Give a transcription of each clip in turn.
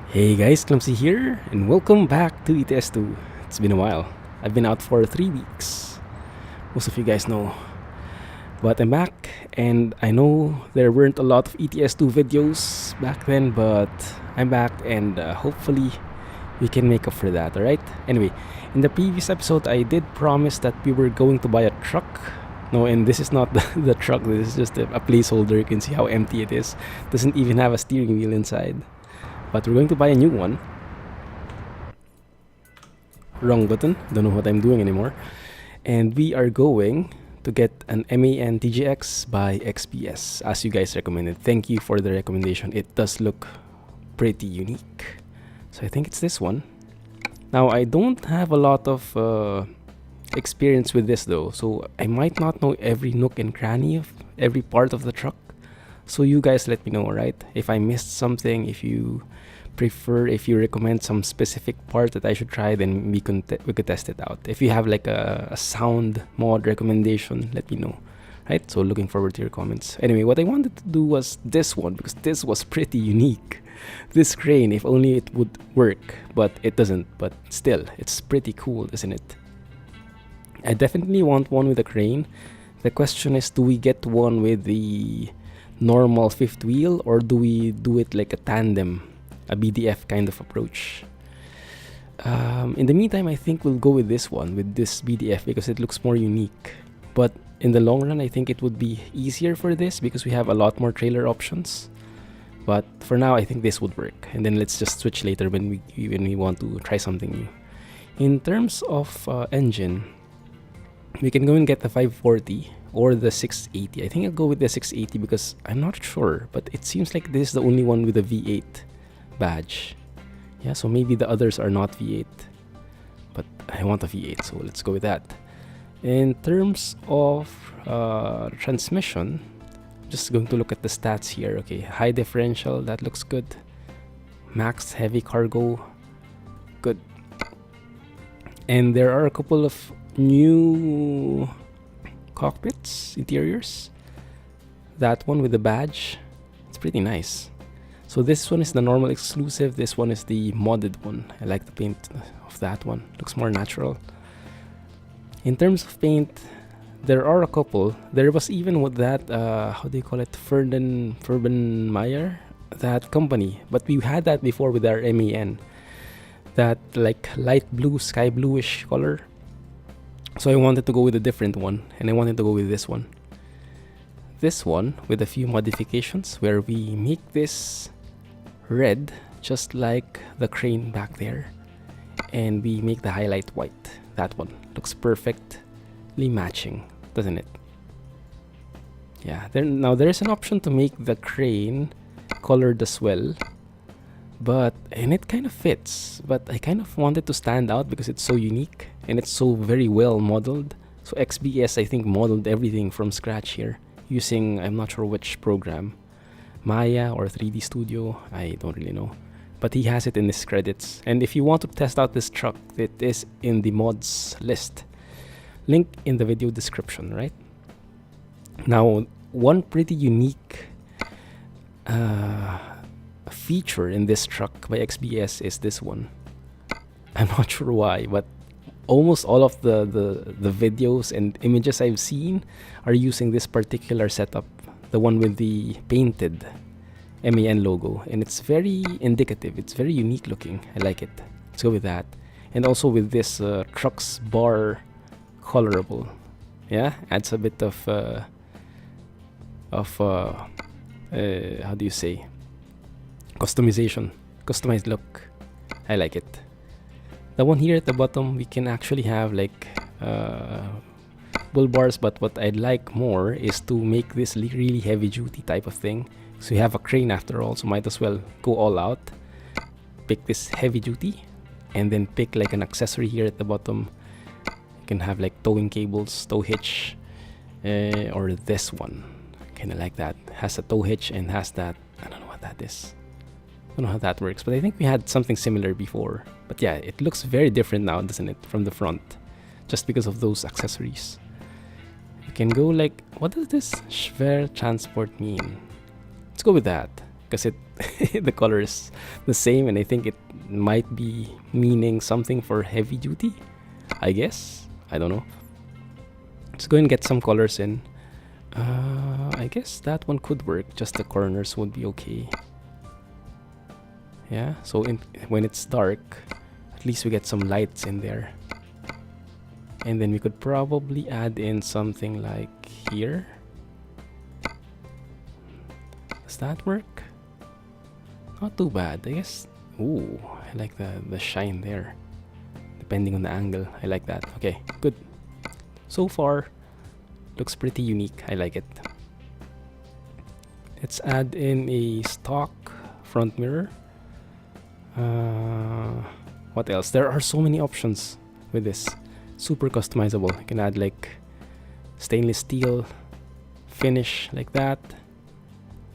Hey guys, Clumsy here, and welcome back to ETS2. It's been a while. I've been out for 3 weeks. Most of you guys know. But I'm back, and I know there weren't a lot of ETS2 videos back then, but I'm back, and hopefully we can make up for that, alright? Anyway, in the previous episode, I did promise that we were going to buy a truck. No, and this is not the truck, this is just a placeholder. You can see how empty it is. Doesn't even have a steering wheel inside. But we're going to buy a new one. Wrong button. Don't know what I'm doing anymore. And we are going to get an MAN TGX by XBS, as you guys recommended. Thank you for the recommendation. It does look pretty unique. So I think it's this one. Now, I don't have a lot of experience with this though. So I might not know every nook and cranny of every part of the truck. So you guys let me know, right? If I missed something, if you recommend some specific part that I should try, then we could test it out. If you have like a sound mod recommendation, let me know, right? So looking forward to your comments. Anyway, what I wanted to do was this one, because this was pretty unique. This crane, if only it would work, but it doesn't. But still, it's pretty cool, isn't it? I definitely want one with a crane. The question is, do we get one with the normal fifth wheel, or do we do it like a tandem, a BDF kind of approach? In the meantime, I think we'll go with this one, with this BDF, because it looks more unique. But in the long run, I think it would be easier for this because we have a lot more trailer options. But for now, I think this would work, and then let's just switch later when we want to try something new. In terms of engine, we can go and get the 540 or the 680. I think I'll go with the 680 because I'm not sure, but it seems like this is the only one with a V8 badge. Yeah, so maybe the others are not V8, but I want a V8, so let's go with that. In terms of transmission, just going to look at the stats here. Okay, high differential, that looks good. Max heavy cargo, good. And there are a couple of new cockpits, interiors. That one with the badge, it's pretty nice. So this one is the normal exclusive, this one is the modded one. I like the paint of that one, looks more natural. In terms of paint, there are a couple. There was even with that, how do you call it, Furbenmeyer, that company. But we had that before with our MAN. That like light blue, sky bluish color. So I wanted to go with a different one, and I wanted to go with this one. This one with a few modifications where we make this red, just like the crane back there, and we make the highlight white. That one looks perfectly matching, doesn't it? Yeah, now there's an option to make the crane colored as well, and it kind of fits, but I kind of wanted to stand out because it's so unique and it's so very well modeled. So XBS, I think, modeled everything from scratch here using, I'm not sure which program, Maya or 3D Studio, I don't really know, but he has it in his credits. And if you want to test out this truck, it is in the mods list, link in the video description, right? Now, one pretty unique feature in this truck by XBS is this one. I'm not sure why, but almost all of the videos and images I've seen are using this particular setup, the one with the painted MAN logo, and it's very indicative. It's very unique looking. I like it. Let's go with that. And also with this truck's bar colorable, yeah, adds a bit of how do you say, customized look. I like it. The one here at the bottom, we can actually have like bull bars, but what I'd like more is to make this really heavy duty type of thing. So you have a crane after all, so might as well go all out, pick this heavy duty, and then pick like an accessory here at the bottom. You can have like towing cables, tow hitch, or this one. Kinda like that. Has a tow hitch and has that, I don't know what that is. I don't know how that works, but I think we had something similar before. But yeah, it looks very different now, doesn't it, from the front, just because of those accessories. You can go like, what does this schwer transport mean? Let's go with that. because it the color is the same, and I think it might be meaning something for heavy duty, I guess. I don't know. Let's go and get some colors in. I guess that one could work, just the corners would be okay. Yeah, so when it's dark, at least we get some lights in there. And then we could probably add in something like here. Does that work? Not too bad, I guess. Ooh, I like the shine there. Depending on the angle, I like that. Okay, good. So far, looks pretty unique. I like it. Let's add in a stock front mirror. What else? There are so many options with this. Super customizable. You can add like stainless steel finish like that.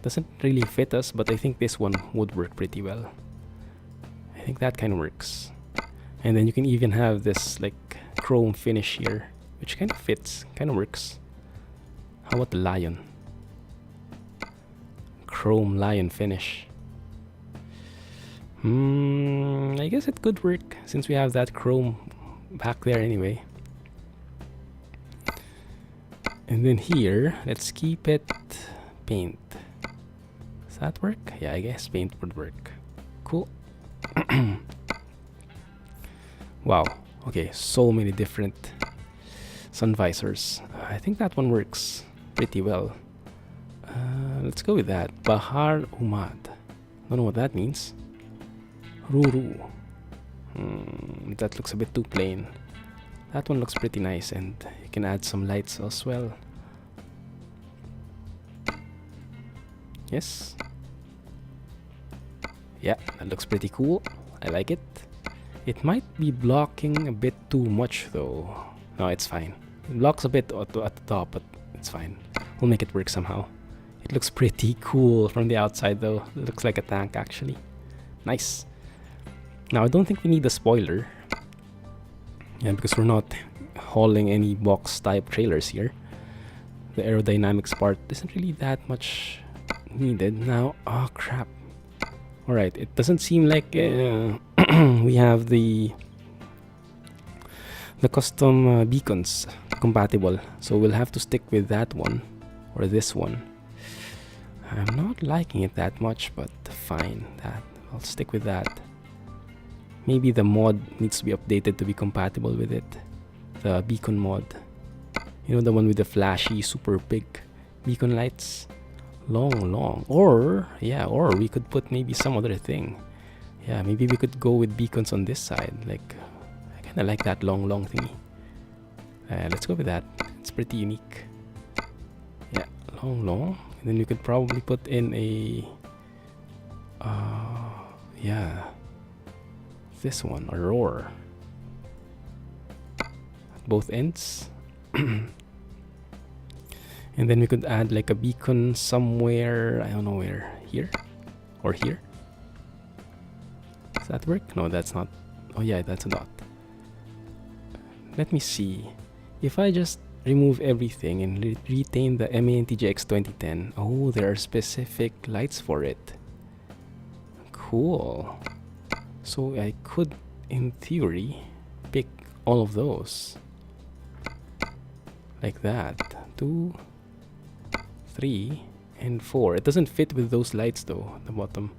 Doesn't really fit us, but I think this one would work pretty well. I think that kind of works. And then you can even have this like chrome finish here, which kind of fits, kind of works. How about the lion? Chrome lion finish. I guess it could work since we have that chrome back there anyway. And then here, let's keep it paint. Does that work? Yeah, I guess paint would work. Cool. Wow. Okay, so many different sun visors. I think that one works pretty well. Let's go with that. Bahar Umad. Don't know what that means. Ruru. That looks a bit too plain. That one looks pretty nice, and you can add some lights as well. Yes. Yeah, that looks pretty cool. I like it. It might be blocking a bit too much though. No, it's fine. It blocks a bit at the top, but it's fine. We'll make it work somehow. It looks pretty cool from the outside though. It looks like a tank actually. Nice. Now I don't think we need a spoiler. Yeah, because we're not hauling any box type trailers here. The aerodynamics part isn't really that much needed. Now, oh crap. Alright, it doesn't seem like we have the custom beacons compatible. So we'll have to stick with that one or this one. I'm not liking it that much, but fine. I'll stick with that. Maybe the mod needs to be updated to be compatible with it. The beacon mod. You know, the one with the flashy, super big beacon lights. Long. Or we could put maybe some other thing. Yeah, maybe we could go with beacons on this side. Like, I kind of like that long thingy. Let's go with that. It's pretty unique. Yeah, long. And then we could probably put in a... yeah. This one, a roar. At both ends. And then we could add like a beacon somewhere, I don't know where, here or here. Does that work? No, that's not. Oh yeah, that's a dot. Let me see. If I just remove everything and retain the MAN TGX 2010, oh, there are specific lights for it. Cool. So I could, in theory, pick all of those. Like that. 2, 3, and 4. It doesn't fit with those lights though, at the bottom.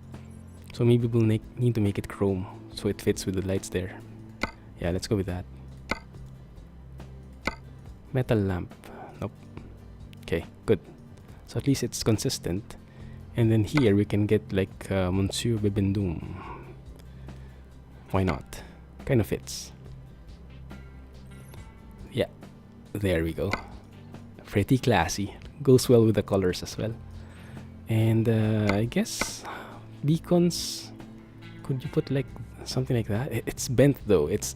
So maybe we'll need to make it chrome so it fits with the lights there. Yeah, let's go with that. Metal lamp. Nope. Okay, good. So at least it's consistent. And then here we can get like Monsieur Bibendum. Why not? Kind of fits. Yeah, there we go. Pretty classy. Goes well with the colors as well. And I guess beacons. Could you put like something like that? It's bent though. It's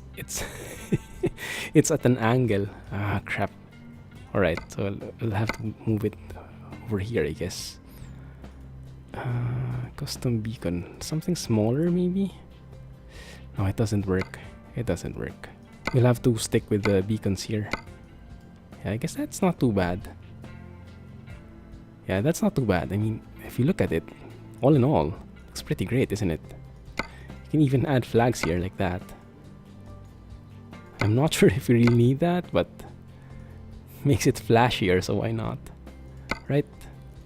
it's at an angle. Ah, crap. All right, so I'll have to move it over here, I guess. Custom beacon. Something smaller, maybe. No, it doesn't work. It doesn't work. We'll have to stick with the beacons here. Yeah, I guess that's not too bad. Yeah, that's not too bad. I mean, if you look at it, all in all, looks pretty great, isn't it? You can even add flags here like that. I'm not sure if you really need that, but makes it flashier, so why not? Right?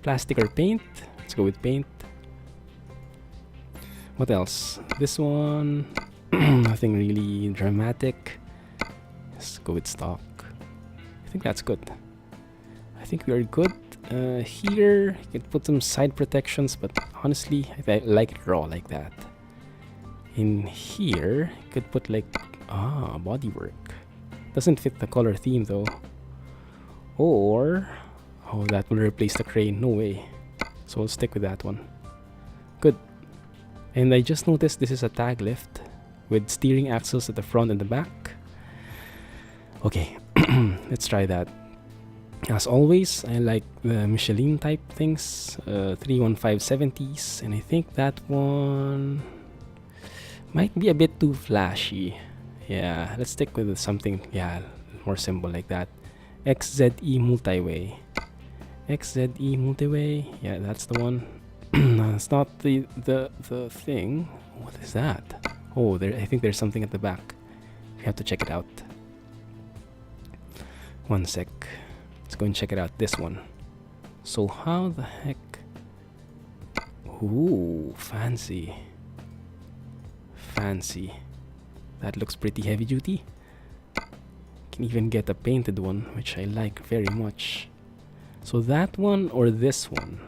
Plastic or paint? Let's go with paint. What else? This one, nothing really dramatic. Let's go with stock. I think that's good. I think we are good. Here, you can put some side protections, but honestly, I like it raw like that. In here, you could put like, bodywork. Doesn't fit the color theme though. Or, oh, that will replace the crane. No way. So we'll stick with that one. Good. And I just noticed this is a tag lift with steering axles at the front and the back. Okay, let's try that. As always, I like the Michelin type things, 31570s, and I think that one might be a bit too flashy. Yeah, let's stick with something, more simple like that. XZE Multiway. XZE Multiway, yeah, that's the one. No, it's not the thing. What is that? Oh, there. I think there's something at the back. We have to check it out. One sec. Let's go and check it out. This one. So how the heck? Ooh, fancy. Fancy. That looks pretty heavy duty. Can even get a painted one, which I like very much. So that one or this one?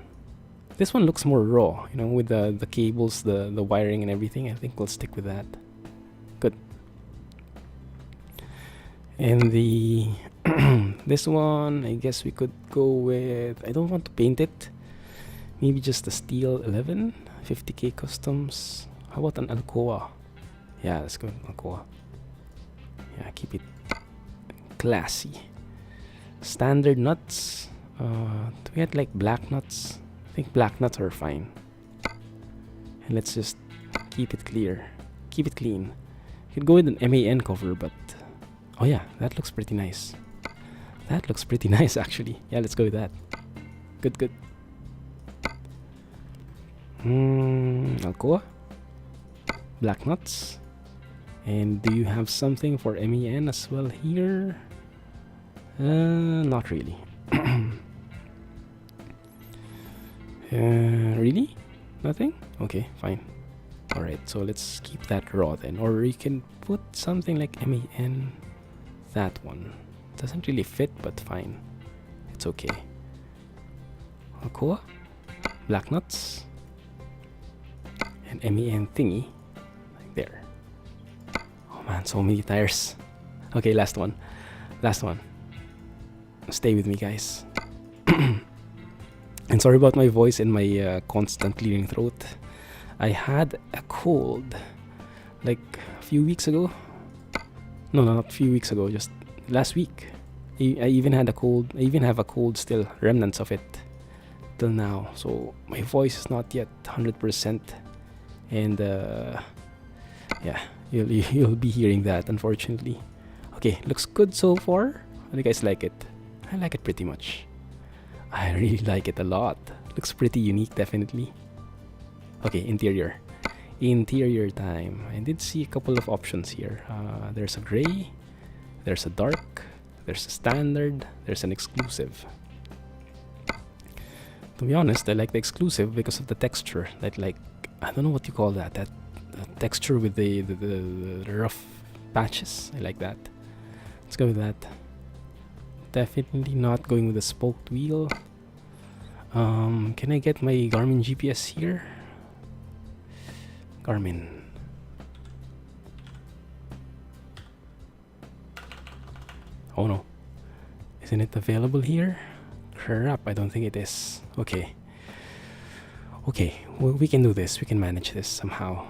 This one looks more raw, you know, with the cables, the wiring and everything. I think we'll stick with that. Good. And the this one, I guess we could go with, I don't want to paint it. Maybe just a steel 11, 50k customs. How about an Alcoa? Yeah, let's go with Alcoa. Yeah, keep it classy. Standard nuts. Do we have like black nuts? I think black nuts are fine. And let's just keep it clear. Keep it clean. You could go with an MAN cover, but oh yeah, that looks pretty nice. That looks pretty nice actually. Yeah, let's go with that. Good, good. Alcoa. Black nuts. And do you have something for MAN as well here? Not really. Really? Nothing? Okay, fine. Alright, so let's keep that raw then. Or you can put something like MAN. That one. Doesn't really fit, but fine. It's okay. Alcoa. Black nuts. And MAN thingy. Like there. Oh man, so many tires. Okay, last one. Last one. Stay with me, guys. And sorry about my voice and my constant clearing throat. I had a cold like a few weeks ago. No, not a few weeks ago, just last week. I even had a cold. I even have a cold still, remnants of it till now. So my voice is not yet 100%. And yeah, you'll be hearing that, unfortunately. Okay, looks good so far. How do you guys like it? I like it pretty much. I really like it a lot. Looks pretty unique, definitely. Okay, interior. Interior time. I did see a couple of options here. There's a gray, there's a dark, there's a standard, there's an exclusive. To be honest, I like the exclusive because of the texture. That, like, I don't know what you call that. That texture with the rough patches. I like that. Let's go with that. Definitely not going with a spoked wheel. Can I get my Garmin GPS here? Garmin. Oh no. Isn't it available here? Crap, I don't think it is. Okay. Okay, well, we can do this. We can manage this somehow.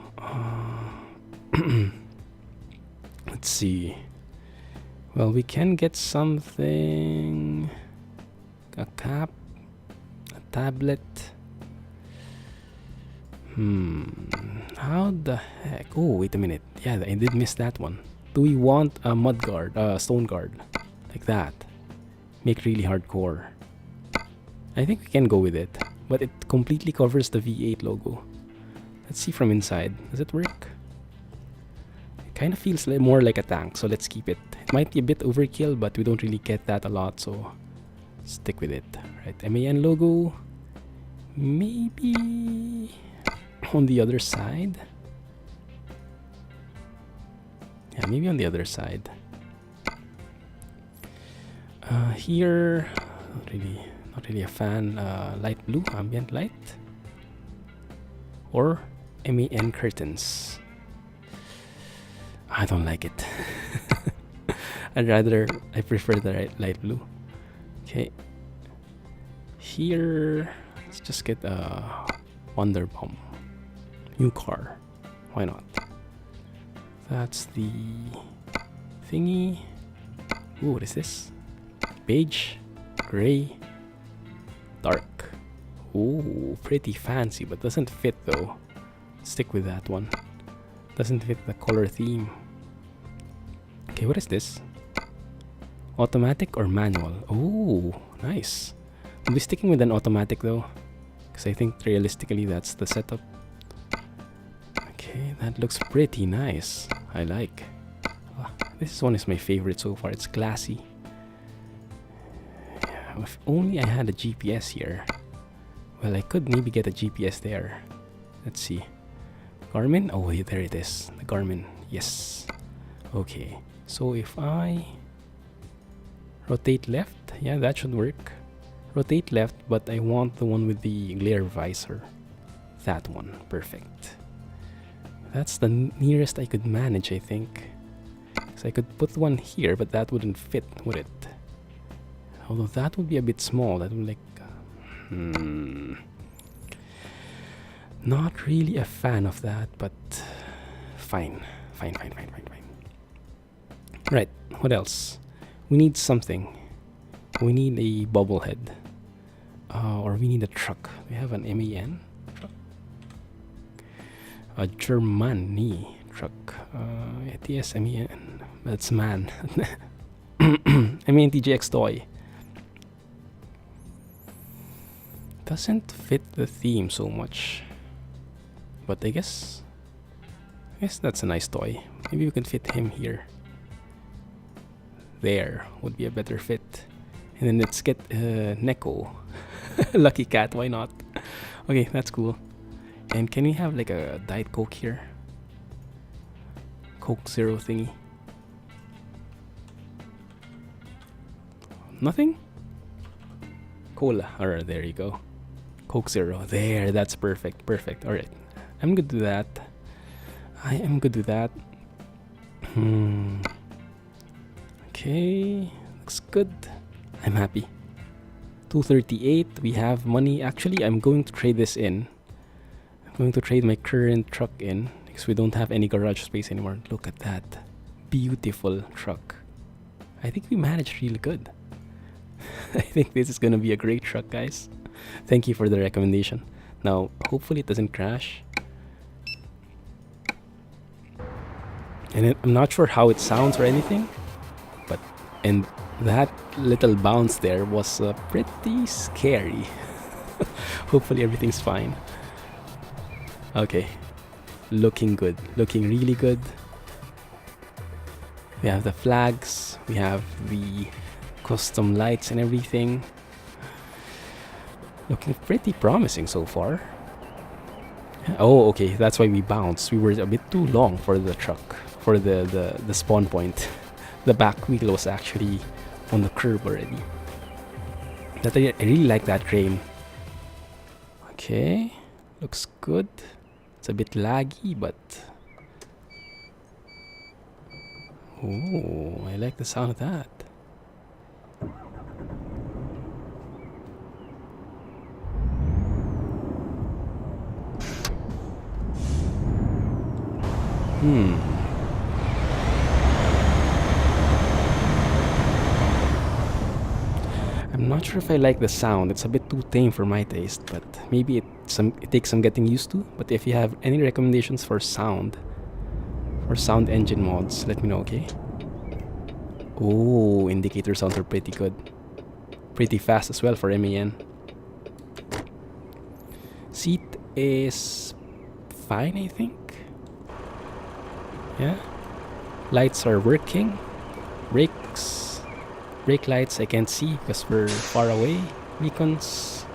Let's see. Well, we can get something. A cap. A tablet. How the heck? Oh, wait a minute. Yeah, I did miss that one. Do we want a mud guard, stone guard? Like that. Make really hardcore. I think we can go with it. but it completely covers the V8 logo. Let's see from inside. Does it work? It kind of feels like more like a tank, so let's keep it. It might be a bit overkill, but we don't really get that a lot, so stick with it. Right, MAN logo. Maybe on the other side. Yeah, maybe on the other side. Here, not really a fan. Light blue, ambient light, or MAN curtains. I don't like it. I prefer the light blue. Okay. Here, let's just get a Wonder Bomb. New car. Why not? That's the thingy. Ooh, what is this? Beige, gray, dark. Ooh, pretty fancy, but doesn't fit though. Stick with that one. Doesn't fit the color theme. Okay, what is this? Automatic or manual? Oh, nice. I'll be sticking with an automatic though, because I think realistically that's the setup. Okay, that looks pretty nice. I like. This one is my favorite so far. It's classy. Yeah, if only I had a GPS here. Well, I could maybe get a GPS there. Let's see. Garmin? Oh, there it is. The Garmin. Yes. Okay. So if I rotate left, yeah, that should work. Rotate left, but I want the one with the glare visor. That one. Perfect. That's the nearest I could manage, I think. So I could put one here, but that wouldn't fit, would it? Although that would be a bit small. That would not really a fan of that, but fine. Right, what else? We need something. We need a bubble head. Or we need a truck. We have an MAN truck. A Germany truck. ETS MAN. That's MAN. MAN TGX toy. Doesn't fit the theme so much. But I guess that's a nice toy. Maybe we can fit him here. There would be a better fit. And then let's get Neko. Lucky Cat, why not? Okay, that's cool. And can we have like a Diet Coke here? Coke Zero thingy. Nothing? Cola. Alright, there you go. Coke Zero. There, that's perfect. Perfect. Alright. I'm good with that. I am good with that. Okay. Looks good. I'm happy. 238. We have money. Actually, I'm going to trade this in. I'm going to trade my current truck in because we don't have any garage space anymore. Look at that. Beautiful truck. I think we managed really good. I think this is going to be a great truck, guys. Thank you for the recommendation. Now, hopefully it doesn't crash. And I'm not sure how it sounds or anything. And that little bounce there was pretty scary. Hopefully everything's fine. Okay. Looking good. Looking really good. We have the flags. We have the custom lights and everything. Looking pretty promising so far. Oh, okay. That's why we bounced. We were a bit too long for the truck. For the spawn point. The back wheel was actually on the curb already. That I really like that crane. Okay, looks good. It's a bit laggy, but oh, I like the sound of that. I'm not sure if I like the sound. It's a bit too tame for my taste, but maybe it takes some getting used to. But if you have any recommendations for sound engine mods, let me know, okay? Oh, indicator sounds are pretty good. Pretty fast as well for MAN. Seat is fine, I think. Yeah. Lights are working. Brake lights I can't see because we're far away. Beacons,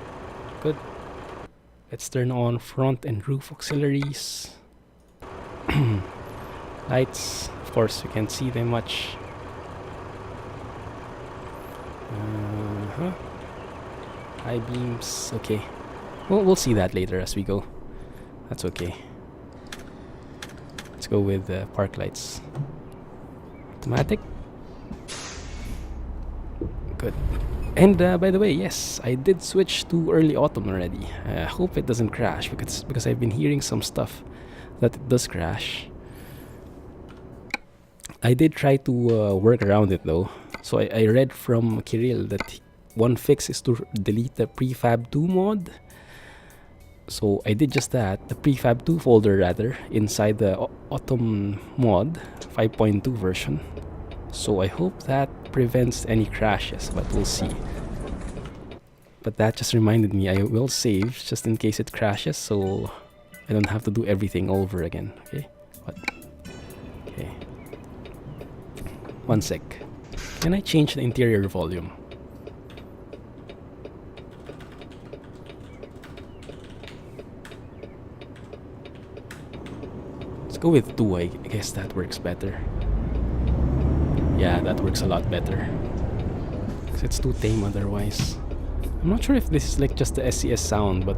good. Let's turn on front and roof auxiliaries. Lights, of course, you can't see them much. High beams, okay. Well, we'll see that later as we go. That's okay. Let's go with park lights. Automatic. Good. And by the way, yes, I did switch to early autumn already. I hope it doesn't crash because I've been hearing some stuff that it does crash. I did try to work around it though. So I read from Kirill that one fix is to delete the prefab 2 mod. So I did just that, the prefab 2 folder rather, inside the autumn mod 5.2 version. So I hope that prevents any crashes, but we'll see. But that just reminded me, I will save just in case it crashes, so I don't have to do everything over again. Okay, okay. One sec. Can I change the interior volume? Let's go with 2, I guess that works better. Yeah, that works a lot better. Because it's too tame otherwise. I'm not sure if this is like just the SES sound, but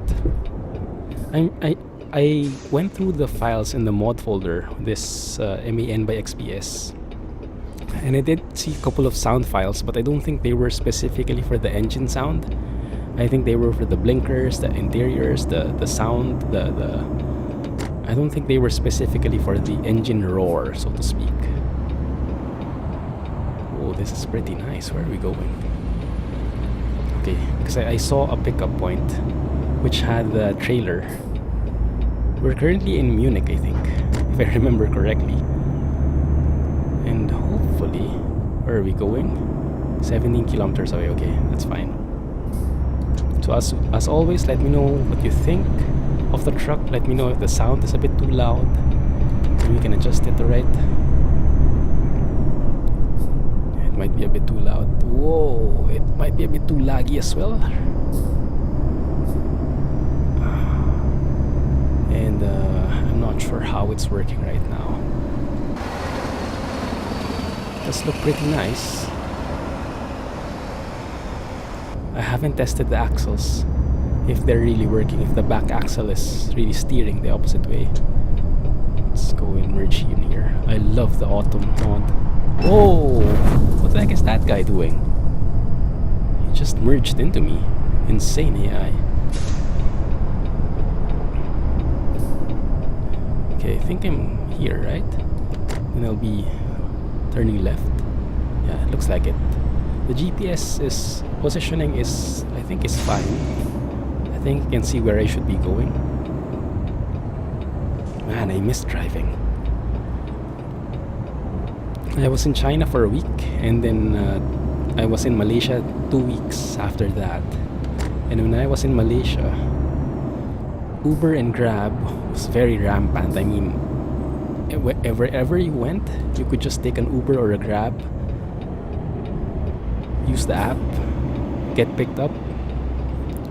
I went through the files in the mod folder, this MAN by XBS, and I did see a couple of sound files, but I don't think they were specifically for the engine sound. I think they were for the blinkers, the interiors, the sound, I don't think they were specifically for the engine roar, so to speak. Oh, this is pretty nice. Where are we going? Okay, because I saw a pickup point which had the trailer. We're currently in Munich, I think, if I remember correctly. And hopefully, where are we going? 17 kilometers away. Okay, that's fine. So as always, let me know what you think of the truck. Let me know if the sound is a bit too loud. Maybe we can adjust it, alright? It might be a bit too loud. Whoa, it might be a bit too laggy as well. And I'm not sure how it's working right now. It does look pretty nice. I haven't tested the axles, if they're really working, if the back axle is really steering the opposite way. Let's go and merge in here. I love the autumn mod. Whoa! What the heck is that guy doing? He just merged into me. Insane AI. Okay, I think I'm here, right? And I'll be turning left. Yeah, it looks like it. The GPS positioning is, I think, is fine. I think you can see where I should be going. Man, I miss driving. I was in China for a week, and then I was in Malaysia 2 weeks after that. And when I was in Malaysia, Uber and Grab was very rampant. I mean, wherever you went, you could just take an Uber or a Grab, use the app, get picked up,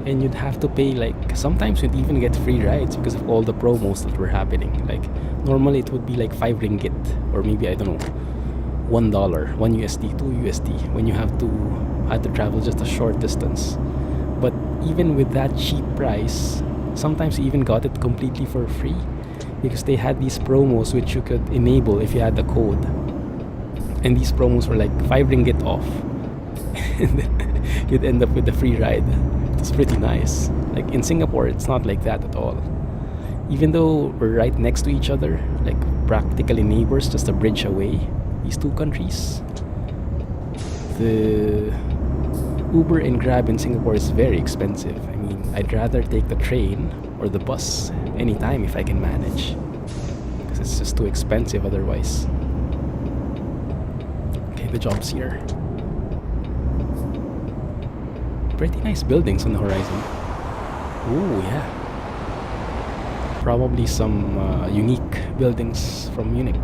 and you'd have to pay, like, sometimes you'd even get free rides because of all the promos that were happening. Like, normally it would be like 5 ringgit, or maybe, I don't know, $1, 1 USD, 2 USD, when you had to travel just a short distance. But even with that cheap price, sometimes you even got it completely for free, because they had these promos which you could enable if you had the code. And these promos were like 5 ringgit off. And then you'd end up with a free ride. It's pretty nice. Like in Singapore, it's not like that at all. Even though we're right next to each other, like practically neighbors, just a bridge away, these two countries, the Uber and Grab in Singapore is very expensive. I mean, I'd rather take the train or the bus anytime if I can manage, because it's just too expensive otherwise. Okay, the job's here. Pretty nice buildings on the horizon. Ooh, yeah. Probably some unique buildings from Munich.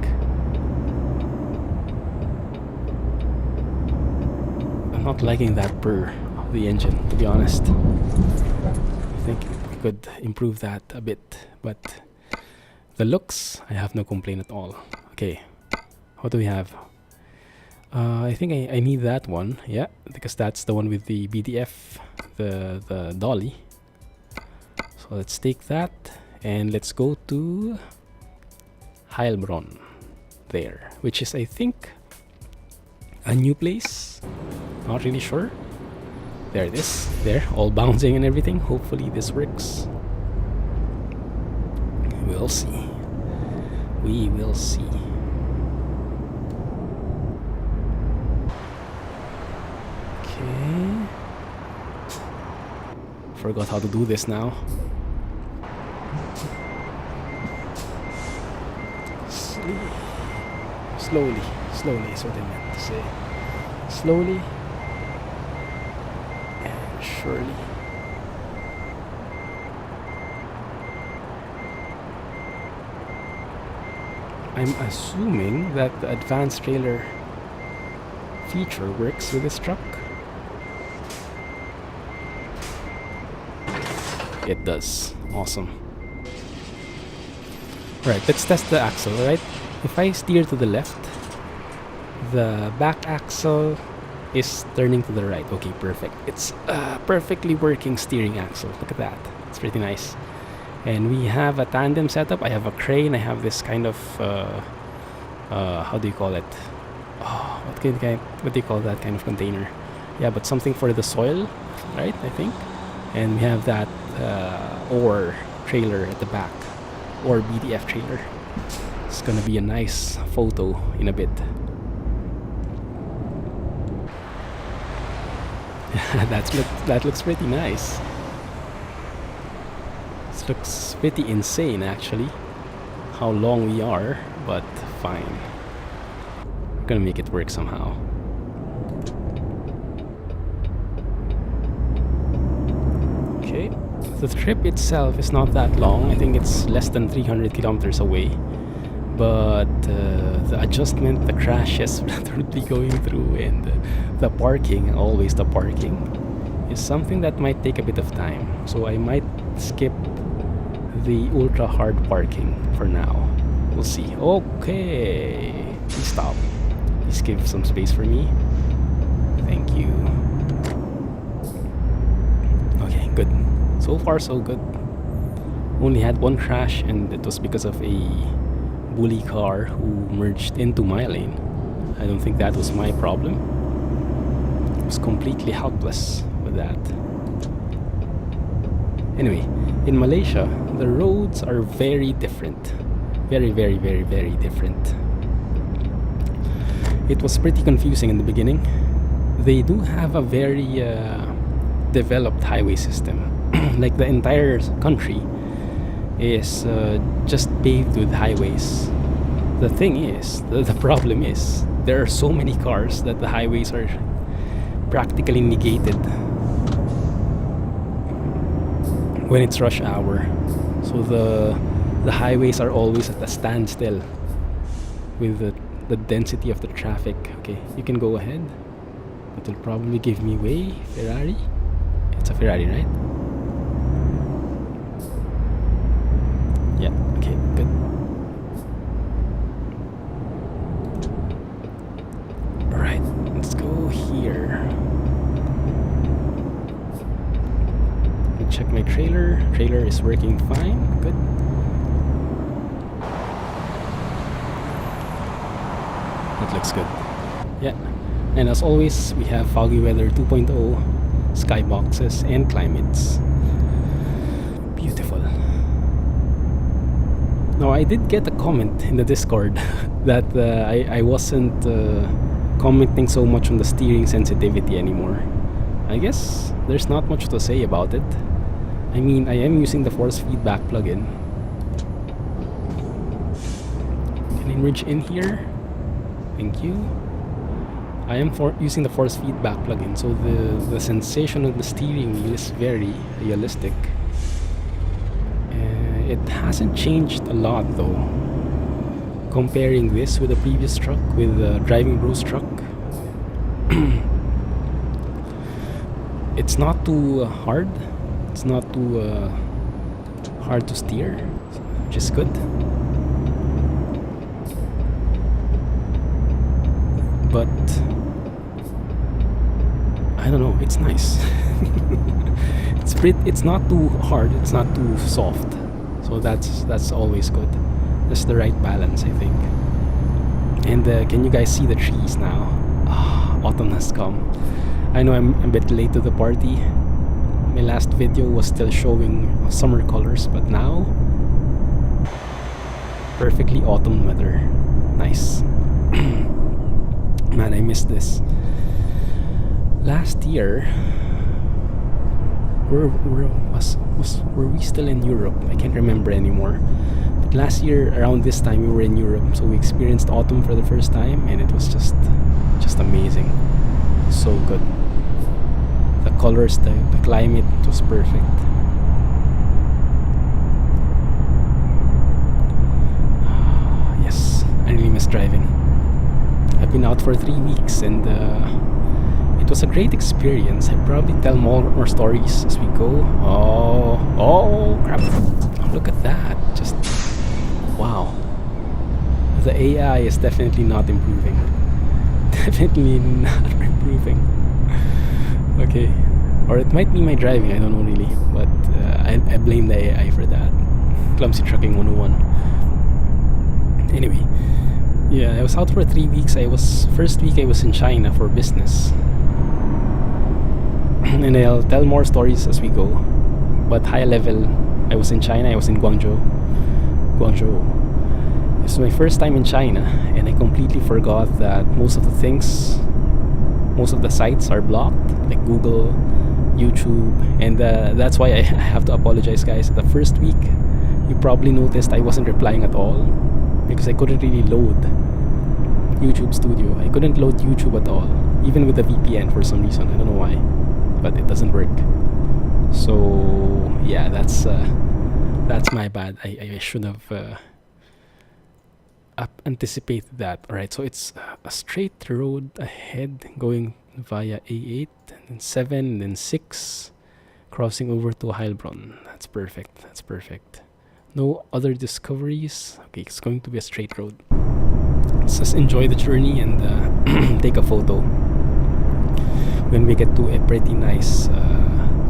I'm not liking that purr of the engine, to be honest. I think we could improve that a bit, but the looks, I have no complaint at all. Okay, what do we have? I think I need that one, yeah, because that's the one with the BDF, the dolly. So let's take that and let's go to Heilbronn there, which is, I think, a new place. Not really sure. There it is, there, all bouncing and everything. Hopefully this works. We'll see. We will see. Okay. Forgot how to do this now. Slowly is what I meant to say. Slowly and surely. I'm assuming that the advanced trailer feature works with this truck. It does. Awesome. Right, let's test the axle, right? If I steer to the left, the back axle is turning to the right. Okay, perfect. It's a perfectly working steering axle. Look at that. It's pretty nice. And we have a tandem setup. I have a crane. I have this kind of how do you call it? Oh, what do you call that kind of container? Yeah, but something for the soil, right? I think. And we have that ore trailer at the back, or BDF trailer. It's gonna be a nice photo in a bit. That looks pretty nice. This looks pretty insane, actually, how long we are, but fine. We're gonna make it work somehow. Okay, the trip itself is not that long. I think it's less than 300 kilometers away. But the adjustment, the crashes that we'll be going through, and the parking, always the parking, is something that might take a bit of time. So I might skip the ultra hard parking for now. We'll see. Okay, please stop. Please give some space for me. Thank you. Okay, good. So far so good. Only had one crash, and it was because of a bully car who merged into my lane. I don't think that was my problem. I was completely helpless with that. Anyway, in Malaysia, the roads are very different. Very, very, very, very different. It was pretty confusing in the beginning. They do have a very developed highway system. Like the entire country is just paved with highways. The thing is, the problem is, there are so many cars that the highways are practically negated when it's rush hour. So the highways are always at a standstill with the density of the traffic. Okay, you can go ahead. It will probably give me way. Ferrari? It's a Ferrari, right? Yeah, okay, good. Alright, let's go here. Check my trailer. Trailer is working fine. Good. That looks good. Yeah. And as always, we have Foggy Weather 2.0, skyboxes, and climates. Beautiful. Now, I did get a comment in the Discord that I wasn't commenting so much on the steering sensitivity anymore. I guess there's not much to say about it. I mean, I am using the force feedback plugin. Can I merge in here? Thank you. I am using the force feedback plugin, so the sensation of the steering wheel is very realistic. it hasn't changed a lot though. Comparing this with the previous truck, with the Driving Bros truck, it's not too hard. It's not too hard to steer, which is good. But I don't know. It's nice. It's not too hard. It's not too soft. So that's always good. That's the right balance, I think. And can you guys see the trees now? Autumn has come. I know I'm a bit late to the party. My last video was still showing summer colors, but now perfectly autumn weather. Nice. Man, I miss this. Last year, were we still in Europe? I can't remember anymore. But last year around this time we were in Europe, so we experienced autumn for the first time, and it was just amazing. So good. The colors, the climate, it was perfect. Yes, I really miss driving. I've been out for 3 weeks, and it was a great experience. I'll probably tell more stories as we go. Oh crap. Oh, look at that. Just wow. The AI is definitely not improving. Definitely not improving. Okay. Or it might be my driving, I don't know really. But I blame the AI for that. Clumsy Trucking 101. Anyway. Yeah, I was out for 3 weeks. First week I was in China for business. And I'll tell more stories as we go. But high level, I was in China. I was in Guangzhou. This was my first time in China, and I completely forgot that most of the sites are blocked, like Google, YouTube, and that's why I have to apologize, guys. The first week, you probably noticed I wasn't replying at all because I couldn't really load YouTube Studio. I couldn't load YouTube at all, even with the VPN for some reason. I don't know why, but it doesn't work. So yeah, that's my bad. I should have anticipated that. Alright, so it's a straight road ahead going via A8 and then 7 and then 6 crossing over to Heilbronn. That's perfect. No other discoveries. Okay, it's going to be a straight road. Let's just enjoy the journey and take a photo when we get to a pretty nice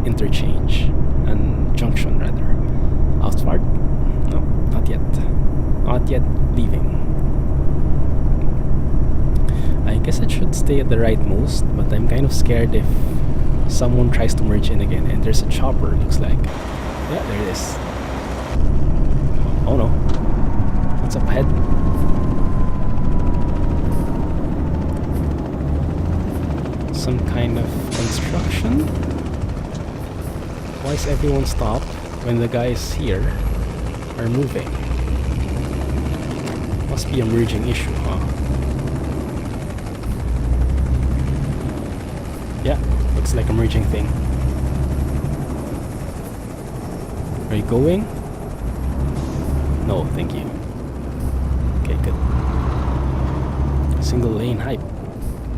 interchange and junction rather. Ausfahrt? No, not yet leaving. I guess I should stay at the rightmost, but I'm kind of scared if someone tries to merge in again. And there's a chopper, looks like. Yeah, there it is. Oh no. What's up ahead? Some kind of construction? Why is everyone stopped when the guys here are moving? Must be a merging issue, huh? Yeah, looks like a merging thing. Are you going? No, thank you. Okay, good. Single lane hype.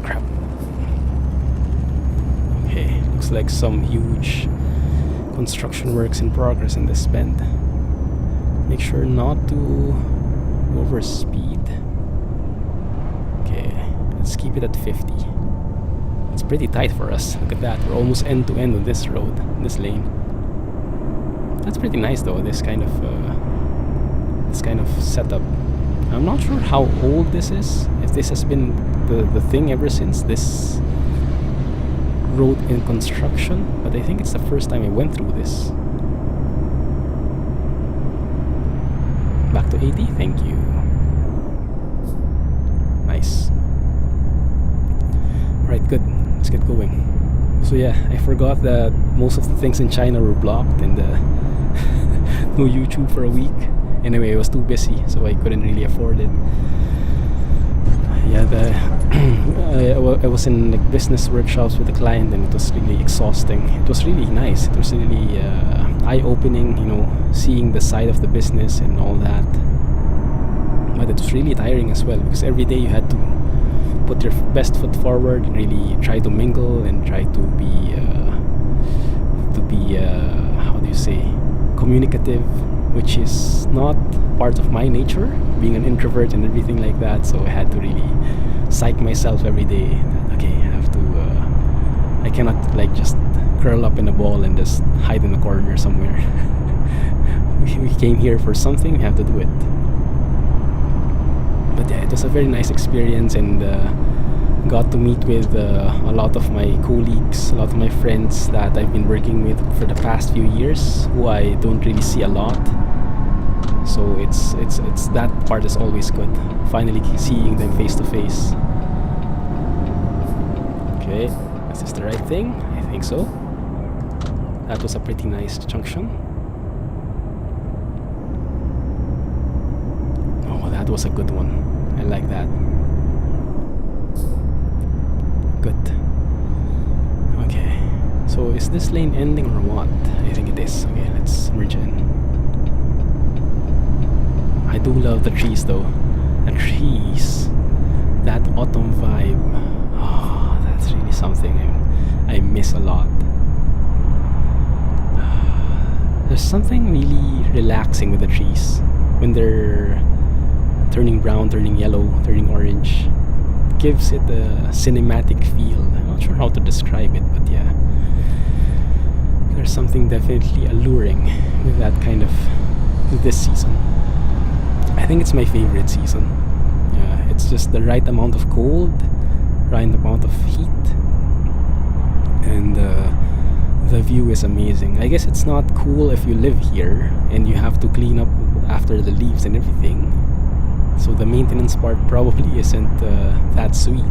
Crap. Okay, looks like some huge construction works in progress in this bend. Make sure not to overspeed. Okay, let's keep it at 50. It's pretty tight for us. Look at that. We're almost end to end on this road, this lane. That's pretty nice though, this kind of setup. I'm not sure how old this is, if this has been the thing ever since, this road in construction, but I think it's the first time I went through this. Back to 80, thank you. Nice. Alright, good. Let's get going. So yeah, I forgot that most of the things in China were blocked and no YouTube for a week. Anyway, I was too busy, so I couldn't really afford it. Yeah, I was in like business workshops with a client, and it was really exhausting. It was really nice. It was really eye-opening, you know, seeing the side of the business and all that. But it was really tiring as well, because every day you had to put your best foot forward and really try to mingle and try to be how do you say, communicative, which is not part of my nature, being an introvert and everything like that. So I had to really psych myself every day. Okay, I have to I cannot like just curl up in a ball and just hide in a corner somewhere. we came here for something, we have to do it. But yeah, it was a very nice experience, and got to meet with a lot of my colleagues, a lot of my friends that I've been working with for the past few years, who I don't really see a lot. So it's that part is always good. Finally seeing them face to face. Okay, is this the right thing? I think so. That was a pretty nice junction. Oh, that was a good one. I like that. Good. Okay. So is this lane ending or what? I think it is. Okay, let's merge in. I do love the trees though. The trees. That autumn vibe. Oh, that's really something I miss a lot. There's something really relaxing with the trees when they're turning brown, turning yellow, turning orange. Gives it a cinematic feel. I'm not sure how to describe it, but yeah, there's something definitely alluring with that kind of with this season. I think it's my favorite season. Yeah, it's just the right amount of cold, right amount of heat, and the view is amazing. I guess it's not cool if you live here and you have to clean up after the leaves and everything. So the maintenance part probably isn't that sweet,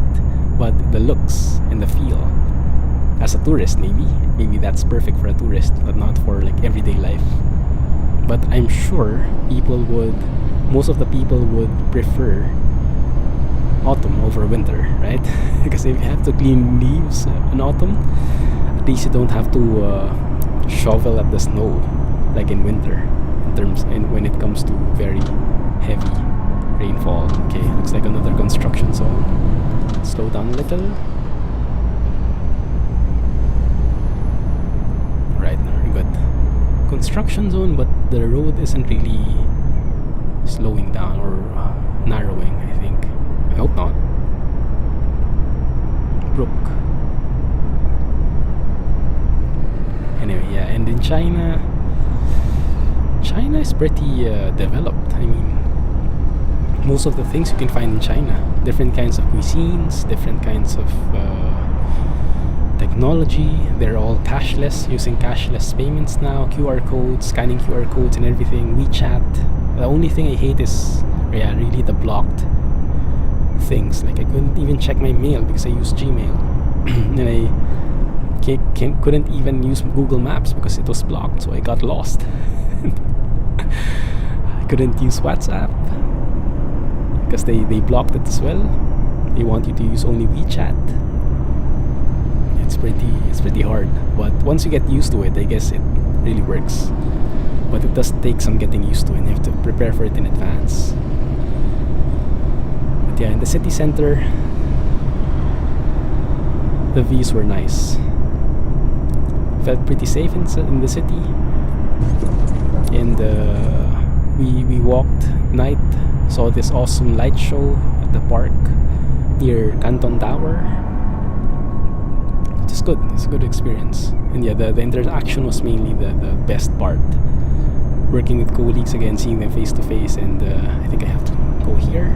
but the looks and the feel, as a tourist, maybe that's perfect for a tourist, but not for like everyday life. But I'm sure most of the people would prefer autumn over winter, right? Because if you have to clean leaves in autumn, at least you don't have to shovel up the snow like in winter. When it comes to very heavy rainfall. Okay, looks like another construction zone. Slow down a little. Right, very good. Construction zone, but the road isn't really slowing down or narrowing, I think. I hope not. Brook. Anyway, yeah, and in China is pretty developed. I mean, most of the things you can find in China, different kinds of cuisines, different kinds of technology. They're all cashless, using cashless payments now, QR codes, scanning QR codes and everything, WeChat. The only thing I hate is really the blocked things. Like I couldn't even check my mail because I use Gmail and I couldn't even use Google Maps because it was blocked, so I got lost. I couldn't use WhatsApp because they blocked it as well. They want you to use only WeChat. It's pretty hard, but once you get used to it, I guess it really works. But it does take some getting used to, and you have to prepare for it in advance. But yeah, in the city center, the views were nice. Felt pretty safe in the city, and we walked at night. Saw this awesome light show at the park near Canton Tower. It's good. It's a good experience. And yeah, the interaction was mainly the best part. Working with colleagues again, seeing them face to face, and I think I have to go here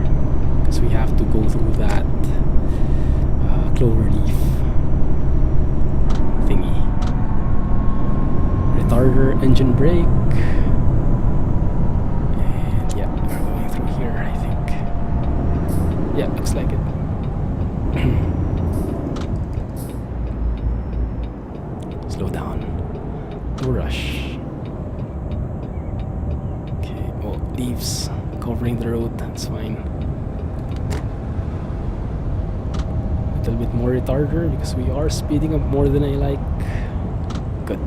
because we have to go through that clover leaf thingy. Retarder, engine brake. Yeah, looks like it. Slow down. No rush. Okay, well, leaves covering the road, that's fine. little bit more retarder because we are speeding up more than I like. Good.